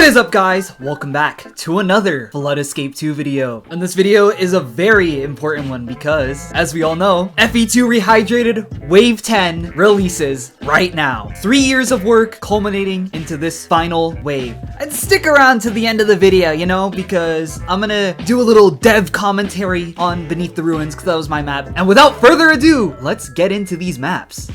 is up, guys? Welcome back to another Flood Escape 2 video. And this video is a very important one because, as we all know, FE2 Rehydrated Wave 10 releases right now. 3 years of work culminating into this final wave. And stick around to the end of the video, you know, because I'm gonna do a little dev commentary on Beneath the Ruins because that was my map. And without further ado, let's get into these maps.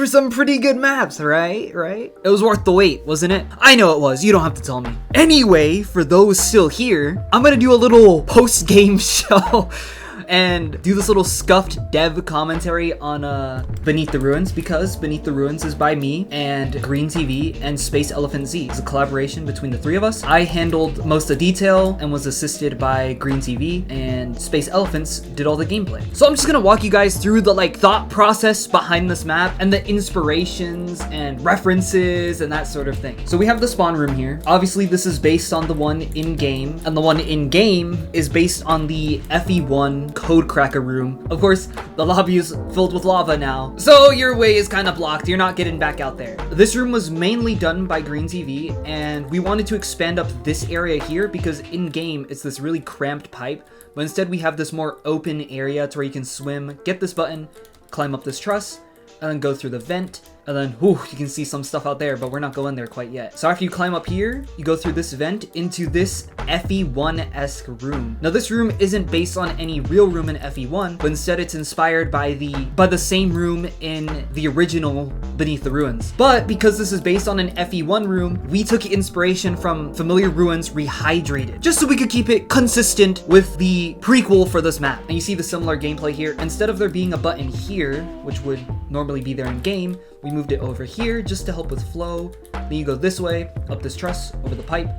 were some pretty good maps, right? It was worth the wait, wasn't it? I know it was, you don't have to tell me. Anyway, for those still here, I'm gonna do a little post-game show and do this little scuffed dev commentary on Beneath the Ruins, because Beneath the Ruins is by me and Green TV and Space Elephant Z. It's a collaboration between the three of us. I handled most of the detail and was assisted by Green TV, and Space Elephants did all the gameplay. So I'm just gonna walk you guys through the thought process behind this map and the inspirations and references and that sort of thing. So we have the spawn room here. Obviously this is based on the one in game, and the one in game is based on the FE1 code cracker room. Of course, the lobby is filled with lava now, so your way is kind of blocked. You're not getting back out there. This room was mainly done by Green TV, and we wanted to expand up this area here because in game it's this really cramped pipe, but instead we have this more open area to where you can swim, get this button, climb up this truss, and then go through the vent. And then, whew, you can see some stuff out there, but we're not going there quite yet. So after you climb up here, you go through this vent into this FE1-esque room. Now this room isn't based on any real room in FE1, but instead it's inspired by the same room in the original Beneath the Ruins. But because this is based on an FE1 room, we took inspiration from Familiar Ruins Rehydrated, just so we could keep it consistent with the prequel for this map. And you see the similar gameplay here. Instead of there being a button here, which would normally be there in game, we moved it over here just to help with flow. Then you go this way, up this truss, over the pipe,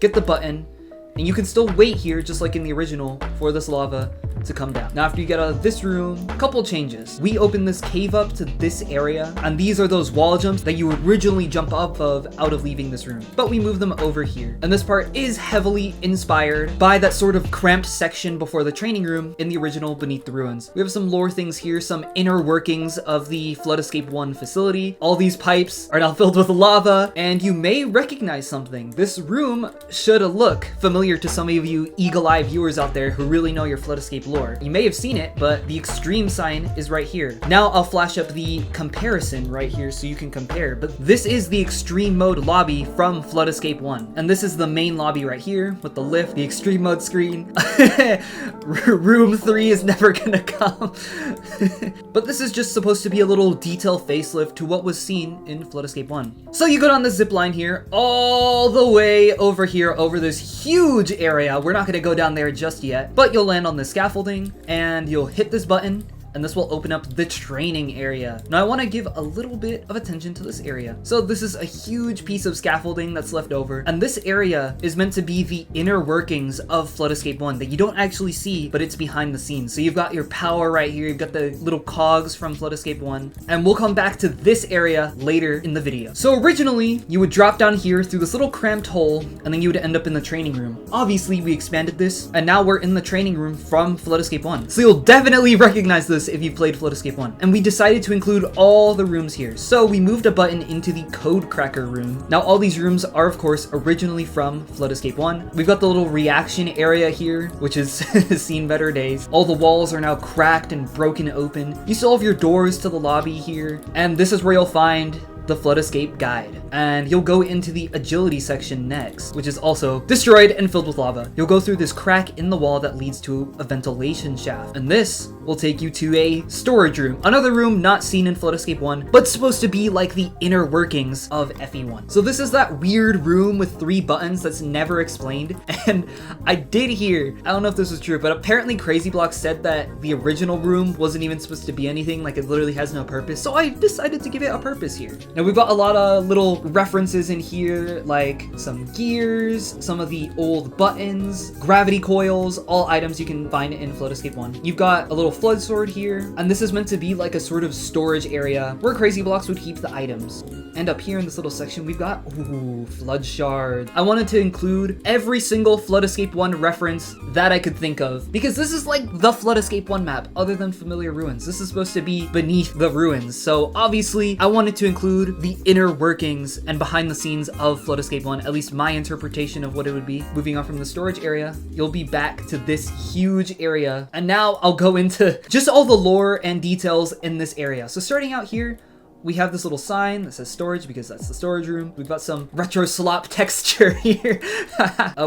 get the button, and you can still wait here, just like in the original, for this lava to come down. Now after you get out of this room, a couple changes. We open this cave up to this area, and these are those wall jumps that you originally jump off of out of leaving this room, but we move them over here. And this part is heavily inspired by that sort of cramped section before the training room in the original Beneath the Ruins. We have some lore things here, some inner workings of the Flood Escape 1 facility. All these pipes are now filled with lava, and you may recognize something. This room should look familiar to some of you eagle-eye viewers out there who really know your Flood Escape lore. You may have seen it, but the extreme sign is right here. Now I'll flash up the comparison right here so you can compare, but this is the extreme mode lobby from Flood Escape 1. And this is the main lobby right here with the lift, the extreme mode screen. Room 3 is never gonna come. But this is just supposed to be a little detail facelift to what was seen in Flood Escape 1. So you go down the zip line here, all the way over here, over this huge area. We're not gonna go down there just yet, but you'll land on the scaffolding and you'll hit this button, and this will open up the training area. Now I want to give a little bit of attention to this area. So this is a huge piece of scaffolding that's left over, and this area is meant to be the inner workings of Flood Escape 1 that you don't actually see, but it's behind the scenes. So you've got your power right here, you've got the little cogs from Flood Escape 1, and we'll come back to this area later in the video. So originally, you would drop down here through this little cramped hole, and then you would end up in the training room. Obviously, we expanded this, and now we're in the training room from Flood Escape 1. So you'll definitely recognize this if you've played Flood Escape 1. And we decided to include all the rooms here. So we moved a button into the code cracker room. Now all these rooms are of course originally from Flood Escape 1. We've got the little reaction area here, which has seen better days. All the walls are now cracked and broken open. You still have your doors to the lobby here. And this is where you'll find the Flood Escape guide, and you'll go into the agility section next, which is also destroyed and filled with lava. You'll go through this crack in the wall that leads to a ventilation shaft, and this will take you to a storage room, another room not seen in Flood Escape 1, but supposed to be like the inner workings of FE1. So this is that weird room with 3 buttons that's never explained, and I did hear, I don't know if this is true, but apparently Crazy Block said that the original room wasn't even supposed to be anything, like it literally has no purpose, so I decided to give it a purpose here. Now we've got a lot of little references in here, like some gears, some of the old buttons, gravity coils, all items you can find in Flood Escape 1. You've got a little flood sword here, and this is meant to be like a sort of storage area where Crazy Blocks would keep the items. And up here in this little section, we've got, flood shard. I wanted to include every single Flood Escape 1 reference that I could think of, because this is like the Flood Escape 1 map, other than Familiar Ruins. This is supposed to be Beneath the Ruins, so obviously I wanted to include the inner workings and behind the scenes of Flood Escape 1, at least my interpretation of what it would be. Moving on from the storage area, you'll be back to this huge area, and now I'll go into just all the lore and details in this area. So starting out here, we have this little sign that says storage because that's the storage room. We've got some retro slop texture here.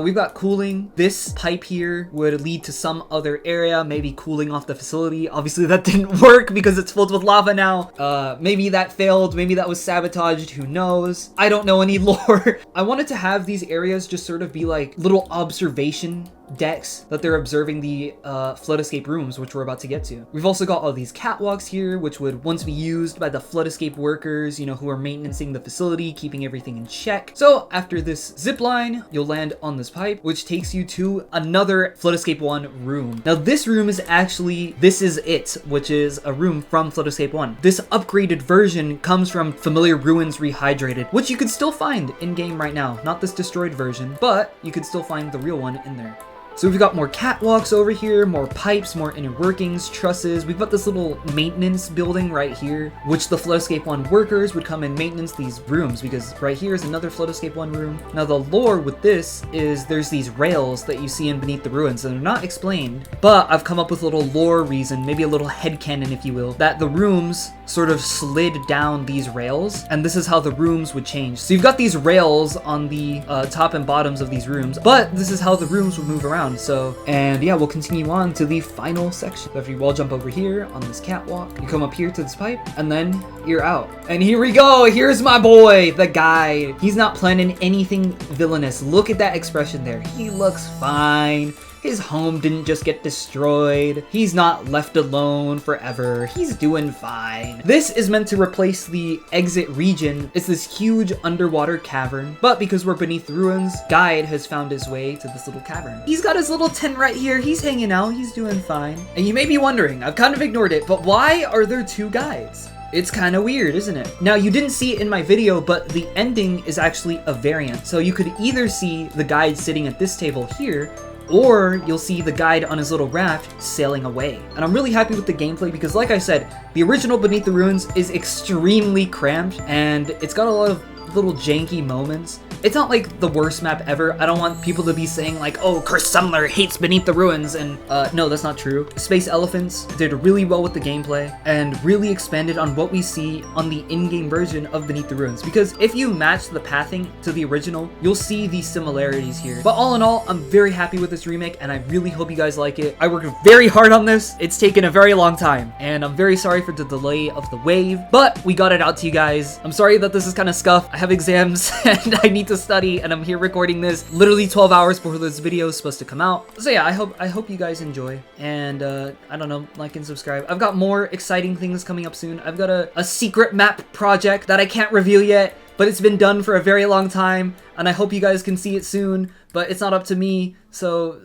We've got cooling. This pipe here would lead to some other area, maybe cooling off the facility. Obviously that didn't work because it's filled with lava now. Maybe that failed. Maybe that was sabotaged. Who knows? I don't know any lore. I wanted to have these areas just sort of be like little observation decks that they're observing the flood escape rooms, which we're about to get to. We've also got all these catwalks here, which would once be used by the flood escape workers, you know, who are maintaining the facility, keeping everything in check. So after this zip line, you'll land on this pipe, which takes you to another Flood Escape 1 room. Now this room is actually, this is it, which is a room from Flood Escape 1. This upgraded version comes from Familiar Ruins Rehydrated, which you could still find in game right now. Not this destroyed version, but you could still find the real one in there. So we've got more catwalks over here, more pipes, more inner workings, trusses. We've got this little maintenance building right here, which the Flood Escape 1 workers would come and maintenance these rooms, because right here is another Flood Escape 1 room. Now the lore with this is there's these rails that you see in Beneath the Ruins, and they're not explained, but I've come up with a little lore reason, maybe a little headcanon if you will, that the rooms sort of slid down these rails, and this is how the rooms would change. So you've got these rails on the top and bottoms of these rooms, but this is how the rooms would move around. So, and yeah, we'll continue on to the final section. So if you wall jump over here on this catwalk, you come up here to this pipe, and then you're out. And here we go. Here's my boy, the guy. He's not planning anything villainous. Look at that expression there. He looks fine. His home didn't just get destroyed. He's not left alone forever. He's doing fine. This is meant to replace the exit region. It's this huge underwater cavern, but because we're beneath the ruins, Guide has found his way to this little cavern. He's got his little tent right here. He's hanging out. He's doing fine. And you may be wondering, I've kind of ignored it, but why are there two guides? It's kind of weird, isn't it? Now, you didn't see it in my video, but the ending is actually a variant. So you could either see the guide sitting at this table here, or you'll see the guide on his little raft sailing away. And I'm really happy with the gameplay because, like I said, the original Beneath the Ruins is extremely cramped and it's got a lot of little janky moments. It's not like the worst map ever. I don't want people to be saying like, oh, Chris Sumler hates Beneath the Ruins, and no, that's not true. Space Elephants did really well with the gameplay and really expanded on what we see on the in-game version of Beneath the Ruins, because if you match the pathing to the original, you'll see these similarities here. But all in all, I'm very happy with this remake and I really hope you guys like it. I worked very hard on this. It's taken a very long time and I'm very sorry for the delay of the wave, but we got it out to you guys. I'm sorry that this is kind of scuffed. I have exams and I need to study and I'm here recording this literally 12 hours before this video is supposed to come out. So yeah, I hope you guys enjoy, and I don't know, like and subscribe. I've got more exciting things coming up soon. I've got a secret map project that I can't reveal yet, but it's been done for a very long time and I hope you guys can see it soon, but it's not up to me. So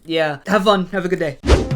yeah, have fun, have a good day.